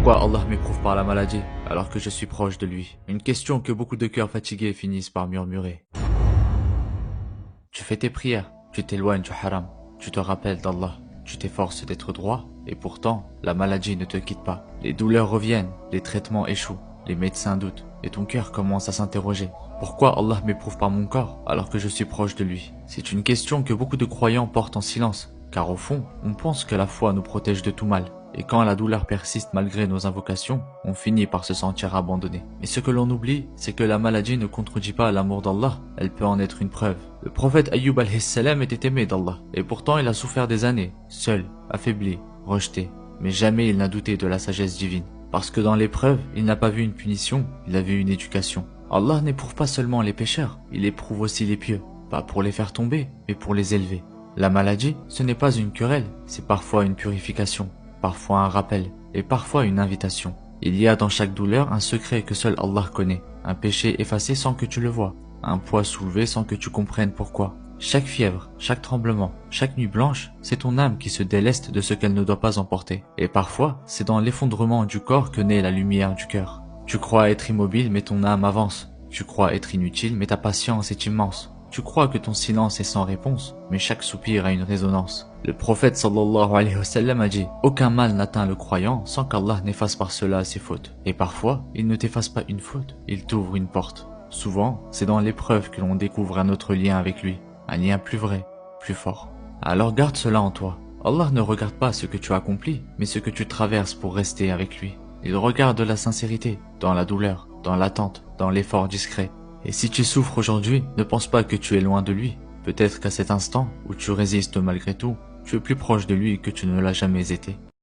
Pourquoi Allah m'éprouve par la maladie alors que je suis proche de lui? Une question que beaucoup de cœurs fatigués finissent par murmurer. Tu fais tes prières, tu t'éloignes du haram, tu te rappelles d'Allah, tu t'efforces d'être droit, et pourtant, la maladie ne te quitte pas. Les douleurs reviennent, les traitements échouent, les médecins doutent, et ton cœur commence à s'interroger. Pourquoi Allah m'éprouve par mon corps alors que je suis proche de lui? C'est une question que beaucoup de croyants portent en silence, car au fond, on pense que la foi nous protège de tout mal. Et quand la douleur persiste malgré nos invocations, on finit par se sentir abandonné. Mais ce que l'on oublie, c'est que la maladie ne contredit pas l'amour d'Allah, elle peut en être une preuve. Le prophète Ayyub alayhi salam était aimé d'Allah, et pourtant il a souffert des années, seul, affaibli, rejeté. Mais jamais il n'a douté de la sagesse divine. Parce que dans l'épreuve, il n'a pas vu une punition, il a vu une éducation. Allah n'éprouve pas seulement les pécheurs, il éprouve aussi les pieux. Pas pour les faire tomber, mais pour les élever. La maladie, ce n'est pas une querelle, c'est parfois une purification. Parfois un rappel, et parfois une invitation. Il y a dans chaque douleur un secret que seul Allah connaît, un péché effacé sans que tu le vois, un poids soulevé sans que tu comprennes pourquoi. Chaque fièvre, chaque tremblement, chaque nuit blanche, c'est ton âme qui se déleste de ce qu'elle ne doit pas emporter. Et parfois, c'est dans l'effondrement du corps que naît la lumière du cœur. Tu crois être immobile mais ton âme avance, tu crois être inutile mais ta patience est immense. Tu crois que ton silence est sans réponse, mais chaque soupir a une résonance. Le prophète sallallahu alayhi wa sallam a dit: aucun mal n'atteint le croyant sans qu'Allah n'efface par cela ses fautes. Et parfois, il ne t'efface pas une faute, il t'ouvre une porte. Souvent, c'est dans l'épreuve que l'on découvre un autre lien avec lui, un lien plus vrai, plus fort. Alors garde cela en toi. Allah ne regarde pas ce que tu accomplis, mais ce que tu traverses pour rester avec lui. Il regarde la sincérité, dans la douleur, dans l'attente, dans l'effort discret. Et si tu souffres aujourd'hui, ne pense pas que tu es loin de lui. Peut-être qu'à cet instant, où tu résistes malgré tout, tu es plus proche de lui que tu ne l'as jamais été.